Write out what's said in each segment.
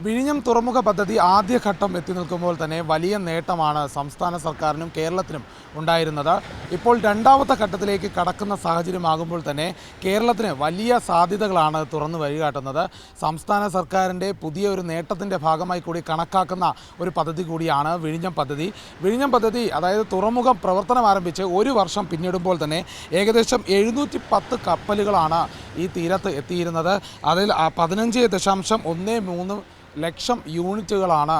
വിഴിഞ്ഞം തുറമുഖ പദ്ധതി ആദ്യഘട്ടം എത്തി നിൽക്കുമ്പോൾ തന്നെ വലിയ നേട്ടമാണ് സംസ്ഥാന സർക്കാരിനും കേരളത്തിനും ഉണ്ടായിരുന്നത്. ഇപ്പോൾ രണ്ടാമത്തെ ഘട്ടത്തിലേക്ക് കടക്കുന്ന സാഹചര്യമാകുമ്പോൾ തന്നെ കേരളത്തിന് വലിയ സാധ്യതകളാണ് തുറന്നു വഴികാട്ടുന്നത്. സംസ്ഥാന സർക്കാരിൻ്റെ പുതിയ ഒരു നേട്ടത്തിൻ്റെ ഭാഗമായി കൂടി കണക്കാക്കുന്ന ഒരു പദ്ധതി കൂടിയാണ് വിഴിഞ്ഞം പദ്ധതി. വിഴിഞ്ഞം പദ്ധതി അതായത് തുറമുഖം പ്രവർത്തനം ആരംഭിച്ച് ഒരു വർഷം പിന്നിടുമ്പോൾ തന്നെ ഏകദേശം 710 കപ്പലുകളാണ് ഈ തീരത്ത് എത്തിയിരുന്നത്. അതിൽ 15.13 ലക്ഷം യൂണിറ്റുകളാണ്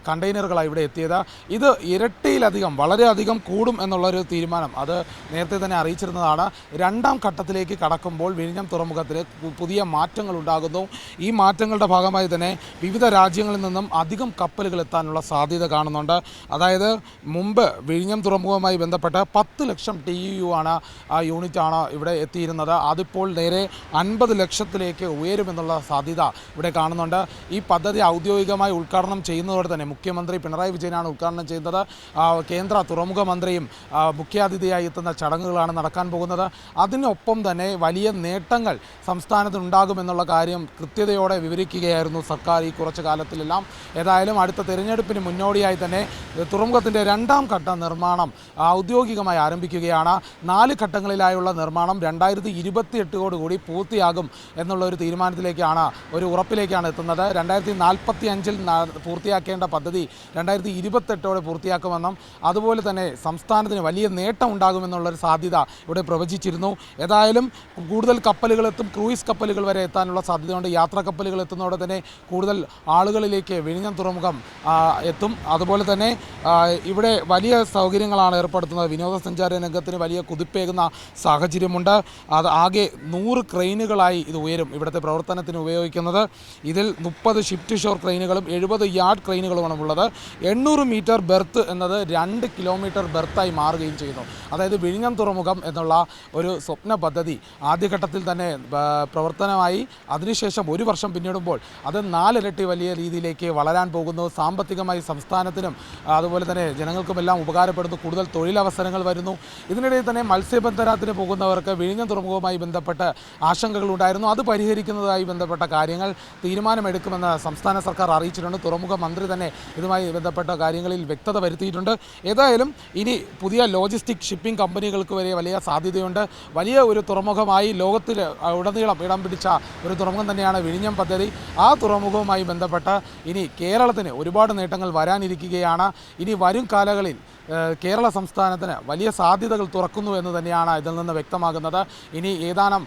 കണ്ടെയ്നറുകളാണ് ഇവിടെ എത്തിയത്. ഇത് ഇരട്ടിയിലധികം വളരെയധികം കൂടും എന്നുള്ളൊരു തീരുമാനം അത് നേരത്തെ തന്നെ അറിയിച്ചിരുന്നതാണ്. രണ്ടാം ഘട്ടത്തിലേക്ക് കടക്കുമ്പോൾ വിഴിഞ്ഞം തുറമുഖത്തിൽ പുതിയ മാറ്റങ്ങൾ ഉണ്ടാകുന്നു. ഈ മാറ്റങ്ങളുടെ ഭാഗമായി തന്നെ വിവിധ രാജ്യങ്ങളിൽ നിന്നും അധികം കപ്പലുകൾ എത്താനുള്ള സാധ്യത കാണുന്നുണ്ട്. അതായത് മുമ്പ് വിഴിഞ്ഞം തുറമുഖവുമായി ബന്ധപ്പെട്ട് 10 ലക്ഷം TEU ആണ് ആ യൂണിറ്റാണ് ഇവിടെ എത്തിയിരുന്നത്. അതിപ്പോൾ നേരെ 50 ലക്ഷത്തിലേക്ക് ഉയരുമെന്നുള്ള സാധ്യത ഇവിടെ കാണുന്നുണ്ട്. ഈ പദ്ധതി ഔദ്യോഗികമായി ഉദ്ഘാടനം ചെയ്യുന്നതോടെ തന്നെ മുഖ്യമന്ത്രി പിണറായി വിജയനാണ് ഉദ്ഘാടനം ചെയ്യുന്നത്. കേന്ദ്ര തുറമുഖ മന്ത്രിയും മുഖ്യാതിഥിയായി എത്തുന്ന ചടങ്ങുകളാണ് നടക്കാൻ പോകുന്നത്. അതിനൊപ്പം തന്നെ വലിയ നേട്ടങ്ങൾ സംസ്ഥാനത്തുണ്ടാകുമെന്നുള്ള കാര്യം കൃത്യതയോടെ വിവരിക്കുകയായിരുന്നു സർക്കാർ ഈ കുറച്ചു കാലത്തിലെല്ലാം. ഏതായാലും അടുത്ത തിരഞ്ഞെടുപ്പിന് മുന്നോടിയായി തന്നെ തുറമുഖത്തിൻ്റെ രണ്ടാം ഘട്ട നിർമ്മാണം ഔദ്യോഗികമായി ആരംഭിക്കുകയാണ്. 4 ഘട്ടങ്ങളിലായുള്ള നിർമ്മാണം 2028 പൂർത്തിയാകും എന്നുള്ള ഒരു തീരുമാനത്തിലേക്കാണ്, ഒരു ഉറപ്പിലേക്കാണ് എത്തുന്നത്. 2045 പൂർത്തിയാക്കേണ്ട പദ്ധതി 2028 പൂർത്തിയാക്കുമെന്നും അതുപോലെ തന്നെ സംസ്ഥാനത്തിന് വലിയ നേട്ടം ഉണ്ടാകുമെന്നുള്ളൊരു സാധ്യത ഇവിടെ പ്രവചിച്ചിരുന്നു. ഏതായാലും കൂടുതൽ കപ്പലുകളെത്തും, ക്രൂയിസ് കപ്പലുകൾ വരെ എത്താനുള്ള സാധ്യതയുണ്ട്. യാത്രാ കപ്പലുകൾ എത്തുന്നതോടെ തന്നെ കൂടുതൽ ആളുകളിലേക്ക് വിഴിഞ്ഞം തുറമുഖം എത്തും. അതുപോലെ തന്നെ ഇവിടെ വലിയ സൗകര്യങ്ങളാണ് ഏർപ്പെടുത്തുന്നത്. വിനോദസഞ്ചാര രംഗത്തിന് വലിയ കുതിപ്പേകുന്ന സാഹചര്യമുണ്ട്. അത് ആകെ 100 ക്രെയിനുകളായി ഇത് ഉയരും ഇവിടുത്തെ പ്രവർത്തനത്തിന് ഉപയോഗിക്കുന്നത്. ഇതിൽ 30 ഷിഫ്റ്റ് ഷോർ ക്രെയിനുകളും 70 യാർഡ് ക്രെയിനുകളുമാണ് ഉള്ളത്. 800 മീറ്റർ ബെർത്ത് എന്നത് 2 കിലോമീറ്റർ ബെർത്തായി മാറുകയും ചെയ്യുന്നു. അതായത് വിഴിഞ്ഞം തുറമുഖം എന്നുള്ള ഒരു സ്വപ്ന പദ്ധതി ആദ്യഘട്ടത്തിൽ തന്നെ പ്രവർത്തനമായി അതിനുശേഷം ഒരു വർഷം പിന്നിടുമ്പോൾ അത് 4 ഇരട്ടി വലിയ രീതിയിലേക്ക് വളരാൻ പോകുന്നു. സാമ്പത്തികമായി സംസ്ഥാനത്തിനും അതുപോലെ തന്നെ ജനങ്ങൾക്കുമെല്ലാം ഉപകാരപ്പെടുന്നു. കൂടുതൽ തൊഴിലവസരങ്ങൾ വരുന്നു. ഇതിനിടയിൽ തന്നെ മത്സ്യബന്ധനത്തിന് പോകുന്നവർക്ക് വിഴിഞ്ഞം തുറമുഖവുമായി ബന്ധപ്പെട്ട് ആശങ്കകളുണ്ടായിരുന്നു. അത് പരിഹരിക്കുന്നതായി ബന്ധപ്പെട്ട കാര്യങ്ങൾ തീരുമാനമെടുക്കുമെന്ന് സംസ്ഥാന സർക്കാർ അറിയിച്ചിട്ടുണ്ട്. തുറമുഖ മന്ത്രി തന്നെ ഇതുമായി ബന്ധപ്പെട്ട കാര്യങ്ങളിൽ വ്യക്തത വരുത്തിയിട്ടുണ്ട്. ഏതായാലും ഇനി പുതിയ ലോജിസ്റ്റിക് ഷിപ്പിംഗ് കമ്പനികൾക്ക് വരെ വലിയ സാധ്യതയുണ്ട്. വലിയ ഒരു തുറമുഖമായി ലോകത്തിൽ ഉടനീളം ഇടം പിടിച്ച ഒരു തുറമുഖം തന്നെയാണ് വിഴിഞ്ഞം പദ്ധതി. ആ തുറമുഖവുമായി ബന്ധപ്പെട്ട് ഇനി കേരളത്തിന് ഒരുപാട് നേട്ടങ്ങൾ വരാനിരിക്കുകയാണ്. ഇനി വരും കാലങ്ങളിൽ കേരള സംസ്ഥാനത്തിന് വലിയ സാധ്യതകൾ തുറക്കുന്നു എന്ന് തന്നെയാണ് ഇതിൽ നിന്ന് വ്യക്തമാകുന്നത്. ഇനി ഏതാനും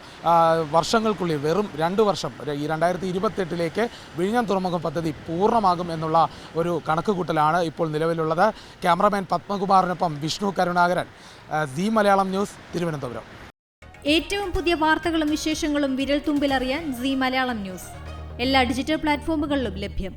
വർഷങ്ങൾക്കുള്ളിൽ വെറും 2 വർഷം ഈ 2028 വിഴിഞ്ഞം തുറമുഖ പദ്ധതി പൂർണ്ണമാകും എന്നുള്ള ഒരു കണക്കുകൂട്ടലാണ് ഇപ്പോൾ നിലവിലുള്ളത്. ക്യാമറാമാൻ പത്മകുമാറിനൊപ്പം വിഷ്ണു കരുണാകരൻ, സി മലയാളം ന്യൂസ്, തിരുവനന്തപുരം. ഏറ്റവും പുതിയ വാർത്തകളും വിശേഷങ്ങളും വിരൽ തുമ്പിലറിയാൻ സി മലയാളം ന്യൂസ് എല്ലാ ഡിജിറ്റൽ പ്ലാറ്റ്ഫോമുകളിലും ലഭ്യം.